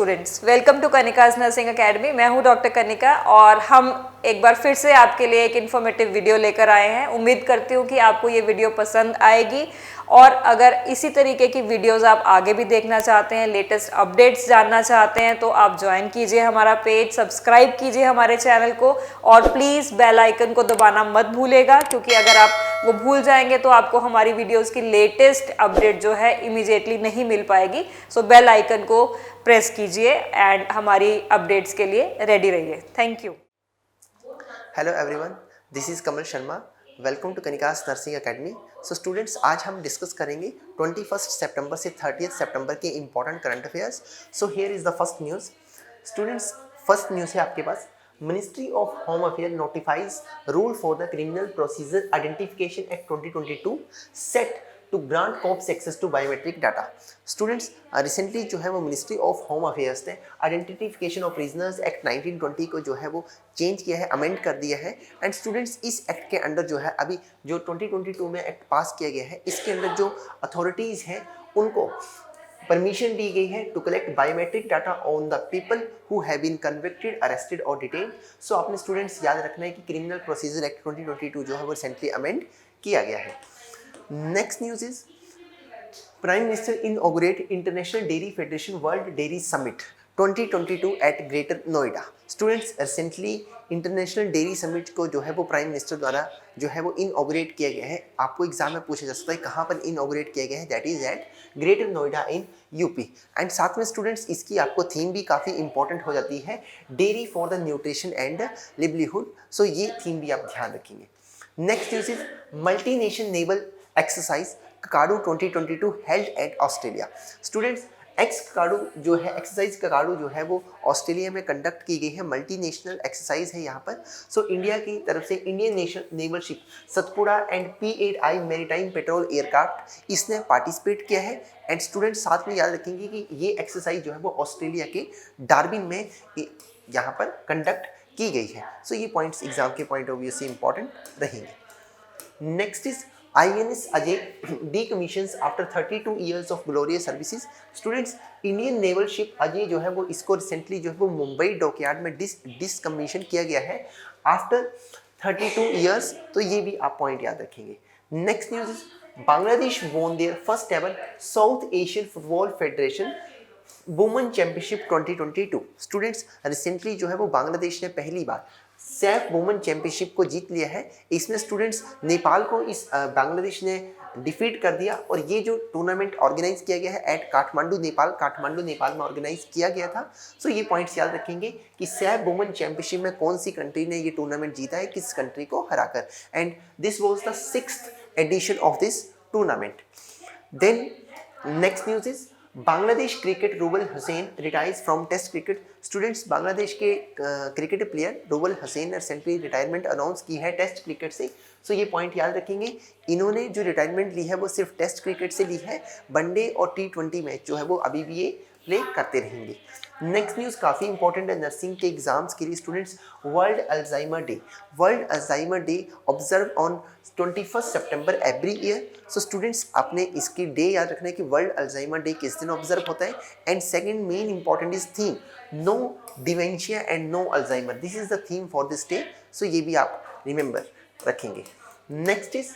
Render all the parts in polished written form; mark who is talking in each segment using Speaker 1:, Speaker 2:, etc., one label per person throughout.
Speaker 1: Students, welcome to Kanika's nursing academy. मैं हूं doctor Kanika और हम एक बार फिर से आपके लिए एक इन्फॉर्मेटिव वीडियो लेकर आए हैं। उम्मीद करती हूं कि आपको ये वीडियो पसंद आएगी और अगर इसी तरीके की वीडियोस आप आगे भी देखना चाहते हैं, लेटेस्ट अपडेट्स जानना चाहते हैं, तो आप ज्वाइन कीजिए हमारा पेज, सब्सक्राइब कीजिए हमारे चैनल को और प्लीज़ बेल आइकन को दबाना मत भूलेगा, क्योंकि अगर आप वो भूल जाएंगे तो आपको हमारी वीडियोस की लेटेस्ट अपडेट जो है इमीडिएटली नहीं मिल पाएगी। सो बेल आइकन को प्रेस कीजिए एंड हमारी अपडेट्स के लिए रेडी रहिए। Thank you.
Speaker 2: Hello everyone, this is Kamal Sharma. Welcome to Kanika's nursing academy. So students, आज हम डिस्कस करेंगे 21 सितंबर से 30 सितंबर के important current affairs. So here is the first news. Students, first news है आपके पास। Ministry of Home Affair notifies rule for the Criminal Procedure Identification Act 2022 set to grant cops access to biometric data. Students, recently जो है वो Ministry of Home Affairs ने Identification of Prisoners Act 1920 को जो है वो चेंज किया है, अमेंड कर दिया है। एंड स्टूडेंट्स, इस एक्ट के अंडर जो है अभी जो 2022 में एक्ट पास किया गया है, इसके अंदर जो अथॉरिटीज़ हैं उनको परमिशन दी गई है to collect biometric data on the people who have been convicted, arrested और डिटेन्ड। सो आपने स्टूडेंट्स याद रखना है कि क्रिमिनल प्रोसीजर एक्ट 2022 जो है वो रिसेंटली अमेंड किया गया है। Next news is prime minister inaugurate International Dairy Federation World Dairy Summit 2022 at Greater Noida. Students, recently international dairy summit को जो है वो प्राइम मिनिस्टर द्वारा जो है वो इनऑगरेट किया गया है। आपको एग्जाम में पूछा जा सकता है कहाँ पर इनऑगरेट किया गया है, that is at Greater Noida in UP. And साथ में स्टूडेंट्स इसकी आपको थीम भी काफ़ी इंपॉर्टेंट हो जाती है, dairy for the nutrition and livelihood. So ये थीम भी आप ध्यान रखेंगे। Next news is multi nation naval exercise Kakadu 2022 held at Australia. Students, Kakadu जो है एक्सरसाइज ककाडू जो है वो ऑस्ट्रेलिया में कंडक्ट की गई है। मल्टी नेशनल एक्सरसाइज है यहाँ पर। सो इंडिया की तरफ से Indian naval ship Satpura and P8I maritime petrol aircraft इसने पार्टिसिपेट किया है। एंड स्टूडेंट्स साथ में याद रखेंगे कि ये एक्सरसाइज जो है वो ऑस्ट्रेलिया के डार्विन में यहाँ पर कंडक्ट की गई है। सो ये पॉइंट्स एग्जाम के पॉइंट ऑफ व्यू से इंपॉर्टेंट रहेंगे। Next is INS Ajay decommissions after 32 years of glorious services। Students, Indian naval ship Ajay जो है वो इसको रिसेंटली जो है वो मुंबई डॉकयार्ड में डिसकमीशन किया गया है आफ्टर 32 ईयर्स। तो ये भी आप पॉइंट याद रखेंगे। Next news is Bangladesh won their first ever South Asian Football Federation women championship 2022। Students, recently जो है वो बांग्लादेश ने पहली बार सैफ वुमेन चैंपियनशिप को जीत लिया है। इसमें स्टूडेंट्स नेपाल को इस बांग्लादेश ने डिफीट कर दिया और ये जो टूर्नामेंट ऑर्गेनाइज किया गया है एट काठमांडू नेपाल में ऑर्गेनाइज किया गया था। सो ये पॉइंट्स याद रखेंगे कि सैफ वुमेन चैंपियनशिप में कौन सी कंट्री ने ये टूर्नामेंट जीता है, किस कंट्री को हराकर। And this was the 6th edition of this tournament. Then next news is Bangladesh cricket Rubel Hossain retires from Test cricket. Students, Bangladesh के क्रिकेट प्लेयर रूबल हुसैन ने रिसेंटली रिटायरमेंट अनाउंस की है टेस्ट क्रिकेट से। सो ये पॉइंट याद रखेंगे, इन्होंने जो रिटायरमेंट ली है वो सिर्फ टेस्ट क्रिकेट से ली है। वनडे और T20 मैच जो है वो अभी भी ये प्ले करते रहेंगे। नेक्स्ट न्यूज़ काफ़ी इंपॉर्टेंट है नर्सिंग के एग्जाम्स के लिए। Students, world Alzheimer day observe on 21 September every year. So students, आपने इसकी डे याद रखना है कि वर्ल्ड अल्जाइमर डे किस दिन ऑब्जर्व होता है। And second main important is theme no dementia and no Alzheimer, this is the theme for this day. So ये भी आप रिमेंबर रखेंगे। Next is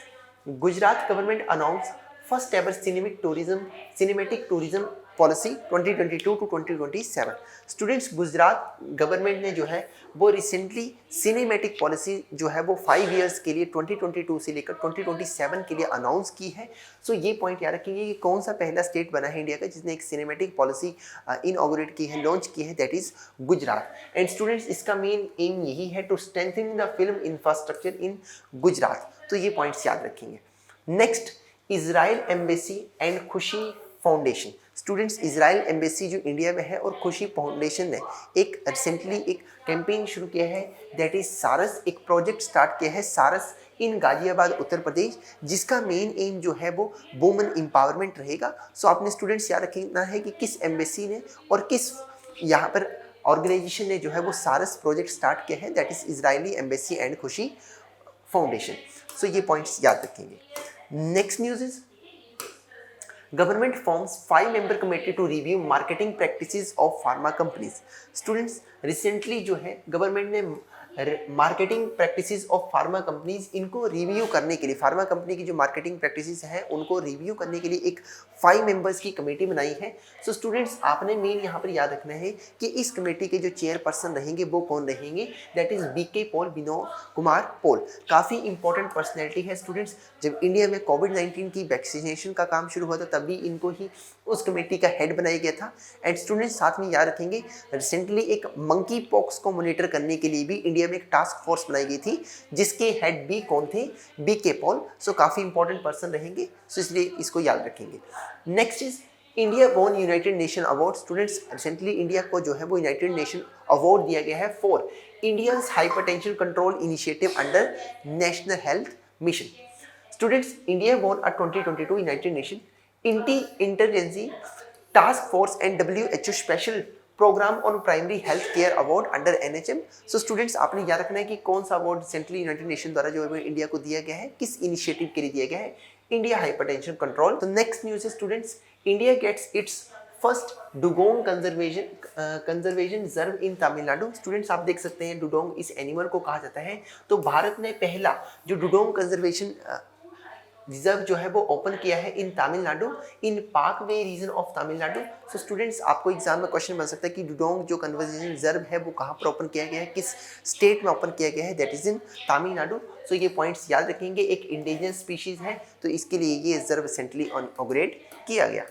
Speaker 2: Gujarat government announce first ever cinematic tourism policy 2022 to 2027। Students, Gujarat government ने जो है वो recently cinematic policy जो है वो 5 इयर्स के लिए 2022 से लेकर 2027 के लिए अनाउंस की है। सो ये पॉइंट याद रखेंगे कि कौन सा पहला स्टेट बना है इंडिया का जिसने एक सिनेमैटिक पॉलिसी इनऑगरेट की है, लॉन्च की है, that is Gujarat. And students, इसका मेन एम यही है to strengthen the film infrastructure in Gujarat. तो ये पॉइंट्स याद रखेंगे। Next, Israel embassy and Khushi foundation. Students, Israel embassy जो इंडिया में है और खुशी फाउंडेशन ने एक रिसेंटली एक कैंपेन शुरू किया है, दैट इज सारस। एक प्रोजेक्ट स्टार्ट किया है सारस इन गाजियाबाद उत्तर प्रदेश, जिसका मेन एम जो है वो वुमेन एम्पावरमेंट रहेगा। सो आपने स्टूडेंट्स याद रखना है कि किस एम्बेसी ने और किस यहाँ पर ऑर्गेनाइजेशन ने जो है वो सारस प्रोजेक्ट स्टार्ट किया है, that is Israeli embassy and Khushi foundation. सो ये पॉइंट्स याद रखेंगे। Next news is Government forms 5-member committee to review marketing practices of pharma companies. Students, recently जो है गवर्नमेंट ने marketing practices of pharma companies इनको review करने के लिए, फार्मा कंपनी की जो मार्केटिंग प्रैक्टिसेस हैं उनको रिव्यू करने के लिए एक 5 मेंबर्स की कमेटी बनाई है. सो स्टूडेंट्स, आपने मेन यहाँ पर याद रखना है कि इस कमेटी के जो चेयरपर्सन रहेंगे वो कौन रहेंगे. That is BK Paul, Vinod Kumar Paul. काफ़ी इंपॉर्टेंट पर्सनैलिटी है स्टूडेंट्स. जब इंडिया में कोविड-19 की वैक्सीनेशन का काम शुरू हुआ था तभी इनको ही उस कमेटी का हेड बनाया गया था. एंड स्टूडेंट्स, साथ में याद रखेंगे रिसेंटली एक मंकी पॉक्स को मॉनिटर करने के लिए भी इंडिया में एक टास्क फोर्स बनाई गई थी जिसके हेड भी कौन थे, बीके पॉल. सो काफ़ी इंपॉर्टेंट पर्सन रहेंगे, सो इसलिए इसको याद रखेंगे. Next is India won United nation award. Students, recently India को जो है वो यूनाइटेड नेशन अवार्ड दिया गया है for India's hypertension control initiative under National Health Mission. Students, India won a 2022 United Nation interagency task force and WHO special program on primary health care award under NHM. So students, आपने याद रखना है कि कौन सा award recently United nation द्वारा जो है इंडिया को दिया गया है, किस इनिशिएटिव के लिए दिया गया है, इंडिया हाइपरटेंशन कंट्रोल. तो नेक्स्ट न्यूज है students, India gets its first dugong conservation reserve in Tamil Nadu. Students, आप देख सकते हैं डुगोंग इस एनिमल को कहा जाता है. तो भारत ने पहला जो डुगोंग कंजर्वेशन रिजर्व जो है वो ओपन किया है in Tamil Nadu, in parkway region of Tamil Nadu. So students, आपको एग्जाम में क्वेश्चन बन सकता है कि डुगोंग जो कंजर्वेशन रिजर्व है वो कहाँ पर ओपन किया गया है, किस स्टेट में ओपन किया गया है. That is in Tamil Nadu. So ये पॉइंट्स याद रखेंगे. एक इंडिजिनस स्पीशीज है तो इसके लिए ये रिजर्व रिसेंटली इनॉग्रेट किया गया.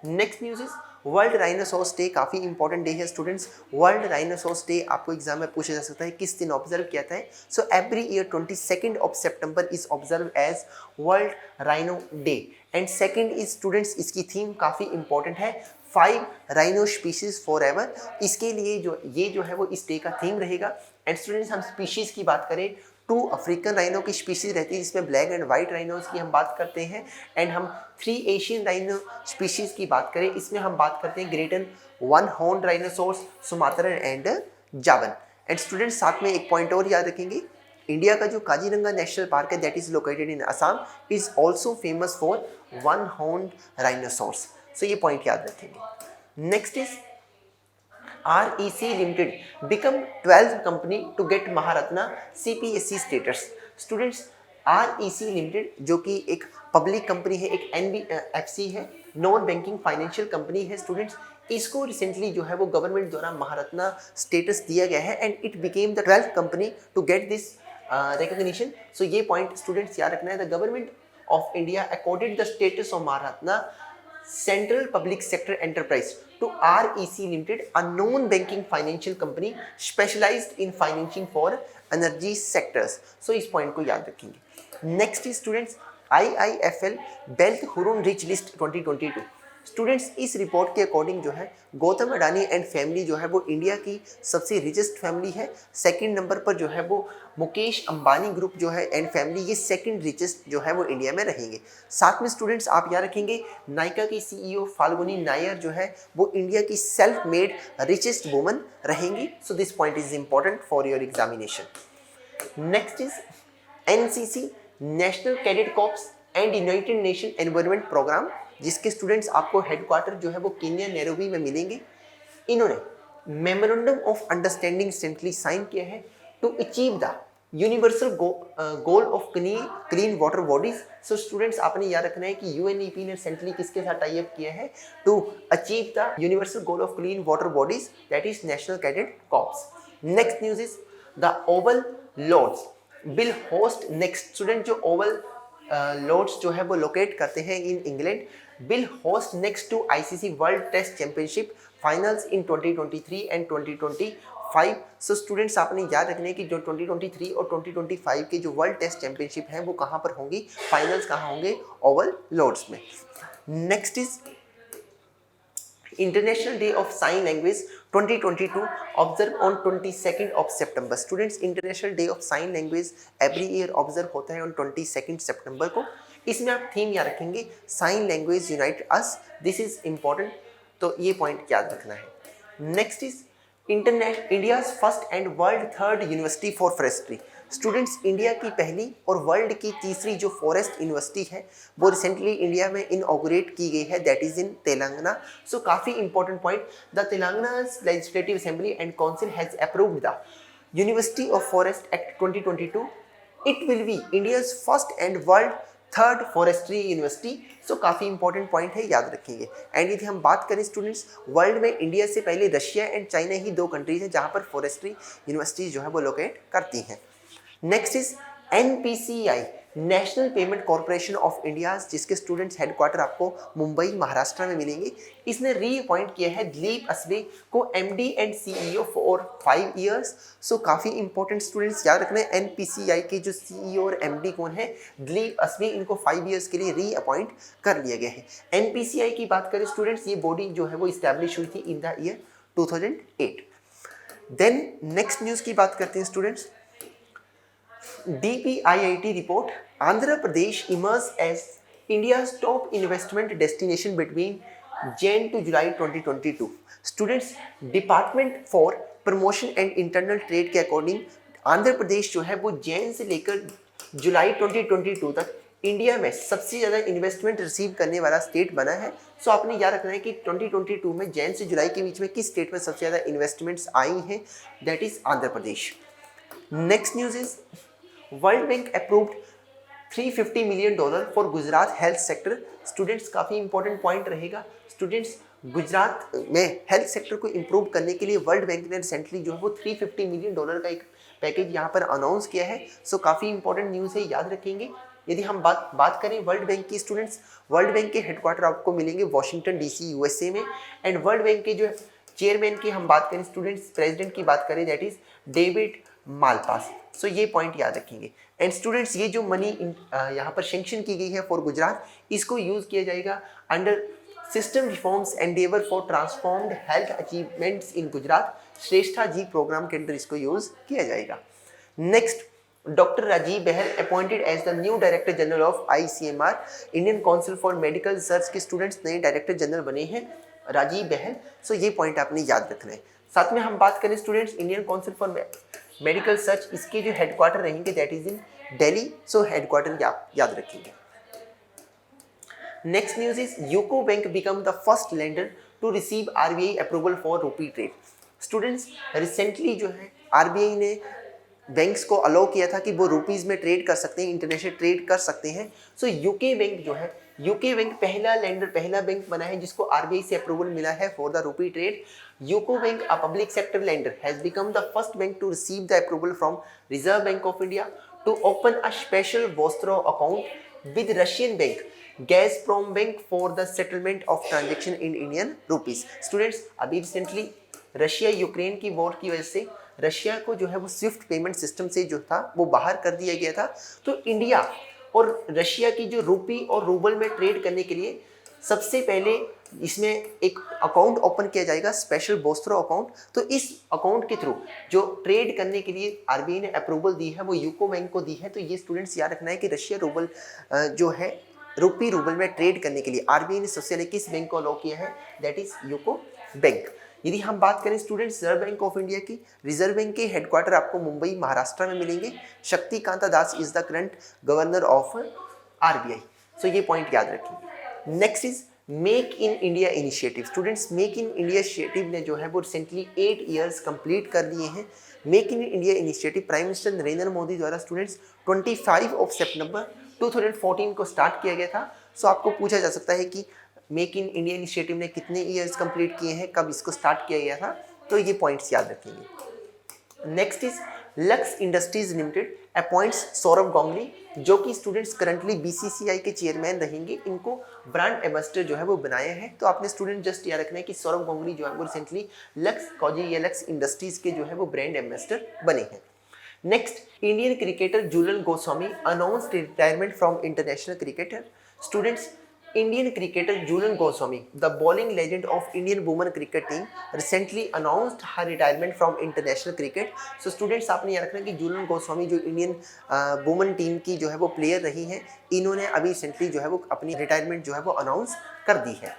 Speaker 2: Next news is world rhinoceros day. काफ़ी इंपॉर्टेंट डे है स्टूडेंट्स. वर्ल्ड राइनोसोरस डे आपको एग्जाम में पूछा जा सकता है किस दिन ऑब्जर्व किया था. So every year 22 of September is observe as world rhino day. And second is students, इसकी थीम काफ़ी इंपॉर्टेंट है, 5 राइनो स्पीशीज फॉर एवर. इसके लिए जो है वो इस डे का थीम रहेगा. एंड स्टूडेंट्स, हम स्पीशीज की बात करें, 2 अफ्रीकन राइनो की स्पीशीज रहती है जिसमें ब्लैक एंड वाइट राइनोज की हम बात करते हैं. एंड हम 3 एशियन राइनो स्पीशीज की बात करें, इसमें हम बात करते हैं Grattan 1 horn rhinoceros, Sumatran and जावन. एंड स्टूडेंट्स, साथ में एक पॉइंट और याद रखेंगे, इंडिया का जो काजीरंगा नेशनल पार्क है that is located in Assam is also famous for 1 horn rhinoceros. So ये पॉइंट याद रखेंगे. Next is REC Limited become 12th company to get Maharatna CPSC status. Students, REC Limited जो कि एक पब्लिक कंपनी है, एक NBFC है, नॉन बैंकिंग फाइनेंशियल कंपनी है. स्टूडेंट्स, इसको रिसेंटली जो है वो गवर्नमेंट द्वारा महारत्ना स्टेटस दिया गया है and it became the 12th company to get this recognition. So ये पॉइंट स्टूडेंट्स याद रखना है. The government of India accorded the status of Maharatna Central Public Sector Enterprise to REC Limited, a non-banking financial company specialized in financing for energy sectors. So इस point को याद रखेंगे. Next is students IIFL Wealth Hurun Rich List 2022. Students, इस report के according जो है Gautam Adani and family जो है वो इंडिया की सबसे रिचेस्ट फैमिली है. सेकंड नंबर पर जो है वो मुकेश अंबानी ग्रुप जो है एंड फैमिली, ये सेकंड रिचेस्ट जो है वो इंडिया में रहेंगे. साथ में स्टूडेंट्स आप याद रखेंगे नायका की CEO फाल्गुनी नायर जो है वो इंडिया की सेल्फ मेड रिचेस्ट वुमन रहेंगी. So this point is important for your examination. Next is NCC National Cadet Corps and United Nation Environment Programme, जिसके स्टूडेंट्स आपको हेडक्वार्टर जो है वो केन्या नैरोबी में मिलेंगे. इन्होंने memorandum of understanding recently sign किया है to achieve the universal goal of clean water bodies. So students, आपने याद रखना है कि UNEP ने रिसेंटली किसके साथ टाई अप किया है to achieve the universal goal of clean water bodies, that is National Cadet Corps. Next news is the Oval Lord's will host. Next student, जो ओवल लॉर्ड्स जो है वो लोकेट करते हैं in England, will host next to ICC World Test Championship finals in 2023 and 2025. So students, आपने याद रखना है कि जो 2023 और 2025 के जो वर्ल्ड टेस्ट चैंपियनशिप हैं वो कहाँ पर होंगी, फाइनल्स कहाँ होंगे, ओवल लॉर्ड्स में. Next is international day of sine language 2022 observe on 22 of September. Students, international day of sine language every year observe होता है ऑन 22 सितंबर को. इसमें आप थीम याद रखेंगे, sign language unite us. This is important, तो ये पॉइंट याद रखना है. Next is India's first and world third university for forestry. Students, India की पहली और वर्ल्ड की तीसरी जो फॉरेस्ट यूनिवर्सिटी है वो रिसेंटली इंडिया में इनऑग्रेट की गई है, that is in Telangana. So काफ़ी important point, the Telangana legislative assembly and council has approved the University of Forest Act 2022। It will be India's first and world third forestry university. So काफ़ी important point है, याद रखेंगे। And यदि हम बात करें students, world में इंडिया से पहले रशिया एंड चाइना ही दो कंट्रीज हैं जहाँ पर फॉरेस्ट्री यूनिवर्सिटी जो है वो लोकेट करती हैं। Next is NPCI, national payment corporation of India, जिसके स्टूडेंट्स हेडक्वार्टर आपको मुंबई महाराष्ट्र में मिलेंगे। इसने रीअपॉइंट किया है दिलीप असबे को MD and CEO for 5 years। सो काफ़ी इंपॉर्टेंट स्टूडेंट्स याद रखना है, NPCI के जो CEO और MD कौन है, दिलीप असबे, इनको 5 years के लिए रीअपॉइंट कर लिया गया है। NPCI की बात करें स्टूडेंट्स, ये बॉडी जो है वो इस्टेब्लिश हुई थी in the year 2008। Then next news की बात करते हैं students, DPIIT report, Andhra Pradesh emerged as India's top investment destination between Jan to July 2022। Students, Department for Promotion and Internal Trade के अकॉर्डिंग आंध्र प्रदेश जो है वो जैन से लेकर जुलाई 2022 तक इंडिया में सबसे ज़्यादा इन्वेस्टमेंट रिसीव करने वाला स्टेट बना है। सो आपने याद रखना है कि 2022 में जैन से जुलाई के बीच में किस स्टेट में सबसे ज़्यादा इन्वेस्टमेंट्स आई हैं, that is Andhra Pradesh. Next news is world bank approved $350 million for Gujarat health sector. Students, काफ़ी इंपॉर्टेंट पॉइंट रहेगा स्टूडेंट्स, गुजरात में हेल्थ सेक्टर को इम्प्रूव करने के लिए वर्ल्ड बैंक ने रिसेंटली जो है वो $350 million का एक पैकेज यहाँ पर अनाउंस किया है। सो काफ़ी इंपॉर्टेंट न्यूज़ है, याद रखेंगे। यदि हम बात करें वर्ल्ड बैंक की स्टूडेंट्स, वर्ल्ड बैंक के हेडक्वार्टर आपको मिलेंगे वॉशिंगटन DC USA में। एंड वर्ल्ड बैंक के जो चेयरमैन की हम बात करें स्टूडेंट्स, प्रेसिडेंट की बात करें, दैट इज डेविड मालपास। सो ये पॉइंट याद रखेंगे। एंड स्टूडेंट्स, ये जो मनी यहाँ पर सेंक्शन की गई है फॉर गुजरात, इसको यूज़ किया जाएगा under system reforms endeavour for transformed health achievements in Gujarat, Shreshtha G programme के अंदर इसको यूज़ किया जाएगा। Next, doctor Rajiv Bahl appointed as the new director general of ICMR, Indian Council for Medical Research के स्टूडेंट्स नए डायरेक्टर जनरल बने हैं, राजीव बहल। सो ये पॉइंट आपने याद रखना है। साथ में हम बात करें students, Indian Council for Medical Research, इसके जो हेडक्वार्टर रहेंगे that is in Delhi. So headquarter याद रखेंगे। Next news is UCO bank become the first lender to receive RBI approval for rupee trade. Students, recently जो है RBI ने banks को allow किया था कि वो रुपीज़ में ट्रेड कर सकते हैं, इंटरनेशनल ट्रेड कर सकते हैं। सो यूके बैंक जो है, यूके बैंक पहला बैंक बना है जिसको RBI से अप्रूवल मिला है for the rupee trade. UCO bank, a public sector lender, has become the first bank to receive the approval from Reserve Bank of India to open a special vostro account with Russian bank Gazprom bank for the settlement of transaction in Indian rupees. Students, अभी recently Russia Ukraine की war की वजह से Russia को जो है वो Swift payment system से जो था वो बाहर कर दिया गया था। तो इंडिया और रशिया की जो रुपी और रूबल में ट्रेड करने के लिए सबसे पहले इसमें एक अकाउंट ओपन किया जाएगा, स्पेशल वोस्त्रो अकाउंट। तो इस अकाउंट के थ्रू जो ट्रेड करने के लिए RBI ने अप्रूवल दी है वो यूको बैंक को दी है। तो ये स्टूडेंट्स याद रखना है कि रशिया रूबल जो है रुपी रूबल में ट्रेड करने के लिए RBI ने सबसे पहले किस बैंक को अलाउ किया है, दैट इज यूको बैंक। यदि हम बात करें students Reserve Bank of India की, रिजर्व बैंक के हेडक्वार्टर आपको मुंबई महाराष्ट्र में मिलेंगे। Shaktikanta Das is the current governor of RBI। So ये पॉइंट याद रखिए। Next is Make in India initiative. Students, Make in India initiative ने जो है वो रिसेंटली 8 years कंप्लीट कर लिए हैं। Make in India initiative prime minister Narendra Modi द्वारा स्टूडेंट्स 25 सितंबर 2014 को स्टार्ट किया गया था। सो आपको पूछा जा सकता है कि मेक इन इंडिया इनिशिएटिव ने कितने ईयर्स कंप्लीट किए हैं, कब इसको स्टार्ट किया गया था, तो ये पॉइंट्स याद रखेंगे। Next is lux industries limited appoints Saurabh Ganguly, जो कि स्टूडेंट्स करंटली BCCI के चेयरमैन रहेंगे। इनको ब्रांड एम्बेसडर जो है वो बनाया है। तो आपने स्टूडेंट जस्ट याद रखना है कि सौरभ गांगुली जो है वो रिसेंटली लक्स कॉजी या लक्स इंडस्ट्रीज के जो है वो ब्रांड एम्बेसडर बने हैं। Next, Indian cricketer Jhulan Goswami announced retirement from international cricketer. Students, Indian cricketer Julian Goswami, the bowling legend of Indian women cricket team, recently announced her retirement from international cricket. So students, आपने याद रखना कि Julian Goswami जो Indian women team की जो है वो player रही हैं, इन्होंने अभी रिसेंटली जो है वो अपनी रिटायरमेंट जो है वो अनाउंस कर दी है।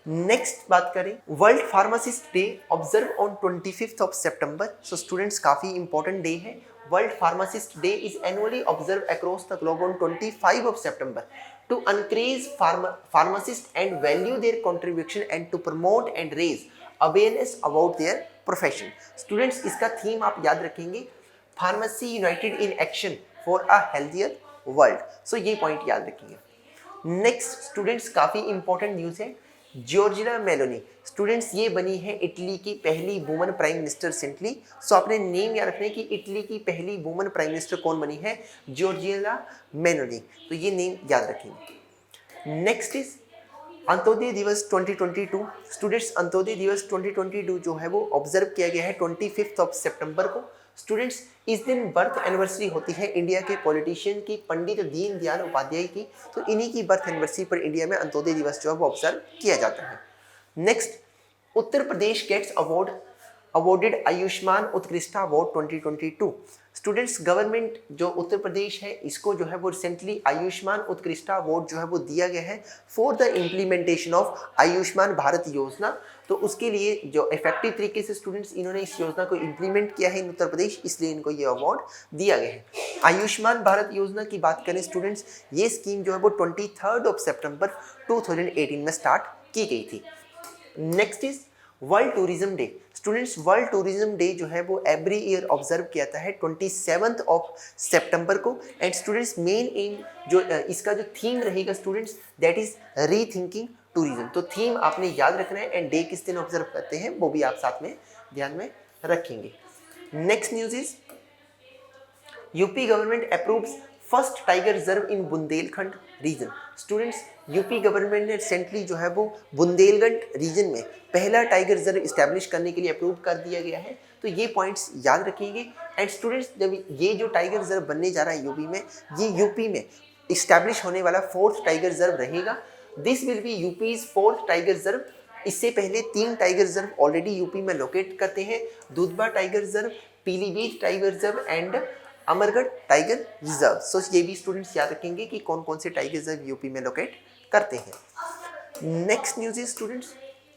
Speaker 2: नेक्स्ट बात करें, world pharmacist day observe on 25 September. So students, काफ़ी इंपॉर्टेंट डे है World Pharmacist Day is annually observed across the globe on 25 of September to encourage pharmacists and value their contribution and to promote and raise awareness about their profession. Students, इसका theme आप याद रखेंगे, pharmacy united in action for a healthier world. So ये point याद रखिएगा. Next students, काफ़ी important news है. Giorgia Meloni students ये बनी है इटली की पहली woman prime minister recently. So आपने नेम याद रखना है कि इटली की पहली वुमन प्राइम मिनिस्टर कौन बनी है, जॉर्जिया मेलोनी. तो ये नेम याद रखेंगे. नेक्स्ट इज अंत्योदय दिवस 2022. स्टूडेंट्स, अंत्योदय दिवस 2022 जो है वो ऑब्जर्व किया गया है 25 ऑफ सितंबर को. स्टूडेंट्स, इस दिन बर्थ एनिवर्सरी होती है इंडिया के पॉलिटिशियन की, पंडित दीनदयाल उपाध्याय की. तो इन्हीं की बर्थ एनिवर्सरी पर इंडिया में अंत्योदय दिवस जो है वो ऑब्जर्व किया जाता है. Next, Uttar Pradesh gets awarded Ayushman Utkrishta award 2022. Students, government जो उत्तर प्रदेश है इसको जो है वो रिसेंटली आयुष्मान उत्कृष्टा अवार्ड जो है वो दिया गया है for the implementation of Ayushman Bharat योजना. तो उसके लिए जो इफेक्टिव तरीके से स्टूडेंट्स इन्होंने इस योजना को इम्प्लीमेंट किया है इन उत्तर प्रदेश, इसलिए इनको ये अवार्ड दिया गया है. आयुष्मान भारत योजना की बात करें स्टूडेंट्स, ये स्कीम जो है वो 23 ऑफ सितंबर 2018 में स्टार्ट की गई थी. Next is world tourism day. Students, world tourism day जो है वो एवरी ईयर ऑब्जर्व किया जाता है 27 ऑफ सितंबर को. एंड स्टूडेंट्स, मेन एम जो इसका जो थीम रहेगा students, that is rethinking tourism. तो थीम आपने याद रखना है एंड डे किस दिन ऑब्जर्व करते हैं वो भी आप साथ में ध्यान में रखेंगे. Next news is UP government approves first tiger reserve in Bundelkhand region. Students, UP government ने रिसेंटली जो है वो बुंदेलखंड रीजन में पहला टाइगर रिजर्व इस्टेब्लिश करने के लिए अप्रूव कर दिया गया है. तो ये पॉइंट्स याद रखेंगे. एंड स्टूडेंट्स, जब ये जो टाइगर रिजर्व बनने जा रहा है यूपी में, ये यूपी में इस्टेब्लिश होने वाला 4th टाइगर रिजर्व रहेगा. This will be UP's 4th tiger reserve. इससे पहले 3 टाइगर रिजर्व ऑलरेडी यूपी में लोकेट करते हैं, Dudhwa tiger reserve, Pilibhit tiger reserve and Amargarh tiger reserve. So ये भी स्टूडेंट्स याद रखेंगे कि कौन कौन से टाइगर रिजर्व यूपी में लोकेट करते हैं. Next news is students,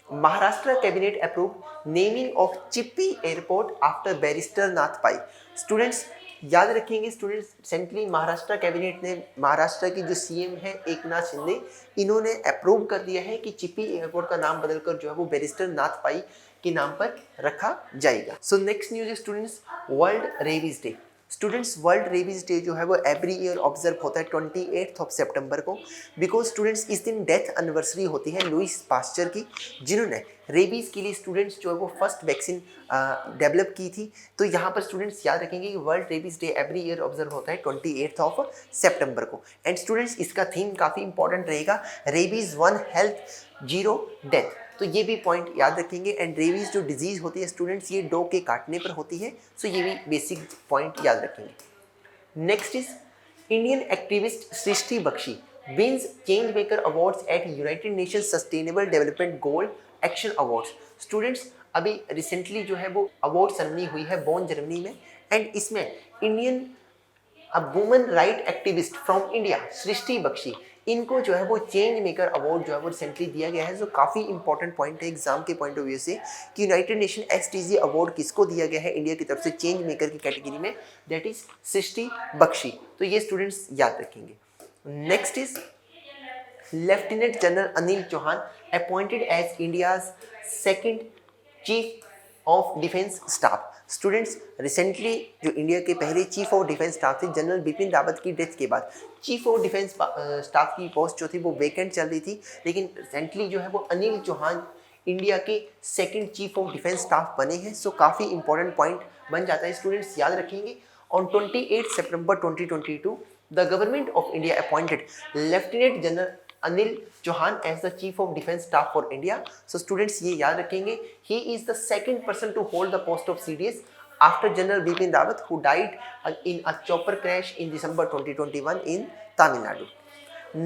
Speaker 2: Maharashtra cabinet approve naming of Chipi airport after barrister Nath Pai. Students, याद रखेंगे स्टूडेंट्स, रिसेंटली महाराष्ट्र कैबिनेट ने महाराष्ट्र की जो सीएम है एकनाथ शिंदे, इन्होंने अप्रूव कर दिया है कि चिप्पी एयरपोर्ट का नाम बदलकर जो है वो बैरिस्टर नाथ पाई के नाम पर रखा जाएगा. So next news students, world rabies day. Students, world rabies day जो है वो एवरी ईयर ऑब्जर्व होता है 28 ऑफ सितंबर को. बिकॉज स्टूडेंट्स, इस दिन डेथ एनिवर्सरी होती है लुइस पास्चर की, जिन्होंने रेबीज के लिए स्टूडेंट्स जो है वो फर्स्ट वैक्सीन डेवलप की थी. तो यहाँ पर स्टूडेंट्स याद रखेंगे कि world rabies day every year observe होता है 28 ऑफ सितंबर को. एंड स्टूडेंट्स, इसका थीम काफ़ी इंपॉर्टेंट रहेगा, रेबीज 1 हेल्थ 0 डेथ. तो ये भी पॉइंट याद रखेंगे. एंड रेबीज जो डिजीज होती है स्टूडेंट्स, ये डॉग के काटने पर होती है. सो ये भी बेसिक पॉइंट याद रखेंगे. Next is Indian activist Srishti Bakshi wins change maker awards at United Nation sustainable development goal action awards. Students, अभी रिसेंटली जो है वो अवार्ड सेरेमनी हुई है बोन जर्मनी में. एंड इसमें Indian women right activist from India Srishti Bakshi, इनको जो है वो चेंज मेकर अवार्ड जो है वो रिसेंटली दिया गया है. जो काफ़ी इंपॉर्टेंट पॉइंट है एग्जाम के पॉइंट ऑफ व्यू से कि यूनाइटेड नेशन एसडीजी अवार्ड किसको दिया गया है इंडिया की तरफ से चेंज मेकर की कैटेगरी में, दैट इज सृष्टि बख्शी. तो ये स्टूडेंट्स याद रखेंगे. Next is lieutenant general Anil Chauhan appointed as India's second chief of defence staff. Students, recently जो इंडिया के पहले चीफ ऑफ डिफेंस स्टाफ थे जनरल बिपिन रावत की डेथ के बाद चीफ ऑफ डिफेंस स्टाफ की पोस्ट जो थी वो वेकेंट चल रही थी. लेकिन रिसेंटली जो है वो अनिल चौहान इंडिया के second chief of defence staff बने हैं. सो काफ़ी इंपॉर्टेंट पॉइंट बन जाता है स्टूडेंट्स, याद रखेंगे. On 28 September 2022 the government of India appointed lieutenant general Anil Chauhan as the Chief of Defence Staff for India. So students, ये याद रखेंगे, he is the second person to hold the post of CDS after General Bipin Rawat who died in a chopper crash in December 2021 in Tamil Nadu.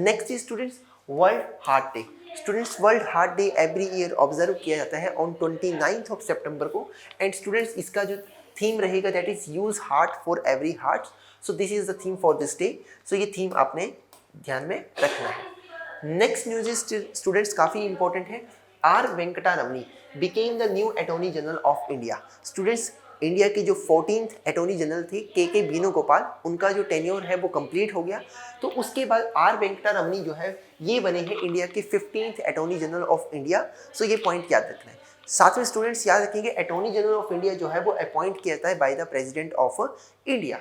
Speaker 2: Next is students, World Heart Day. Students, World Heart Day every year observe किया जाता है on 29th of September को. And students, इसका जो theme रहेगा that is use heart for every heart. So this is the theme for this day. So ये theme आपने ध्यान में रखना है. नेक्स्ट न्यूज इज स्टूडेंट्स काफ़ी इंपॉर्टेंट है. R Venkata Ramani became the new attorney general of India. Students, India की जो 14th अटॉर्नी जनरल थे के वेणुगोपाल, उनका जो टेन्योर है वो कंप्लीट हो गया। तो उसके बाद आर वेंकटा रमनी जो है ये बने हैं इंडिया के 15th attorney general of India. So ये पॉइंट याद रखना है। साथ में स्टूडेंट्स याद रखेंगे अटॉर्नी जनरल ऑफ इंडिया जो है वो अपॉइंट किया जाता है by the president of India.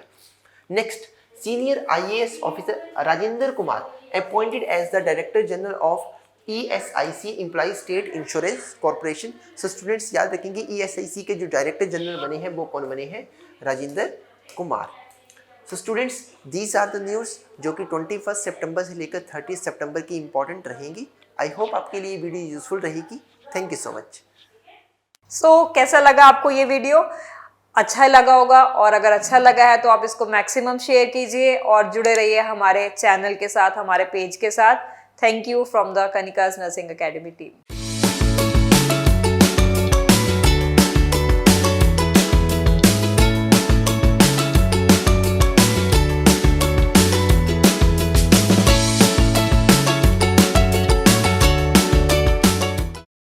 Speaker 2: Next, senior IAS officer Rajendra Kumar appointed as the director general of ESIC employ state insurance corporation. So students याद रखेंगे ESIC के जो डायरेक्टर जनरल बने हैं वो कौन बने हैं? Rajendra Kumar. So students these are the news जो कि 21 सितंबर से लेकर 30 सितंबर की इंपॉर्टेंट रहेंगी। आई होप आपके लिए वीडियो यूजफुल रहेगी। Thank you so much.
Speaker 1: कैसा लगा आपको ये वीडियो? अच्छा लगा होगा, और अगर अच्छा लगा है तो आप इसको मैक्सिमम शेयर कीजिए और जुड़े रहिए हमारे चैनल के साथ, हमारे पेज के साथ। Thank you from the Kanika's nursing academy team.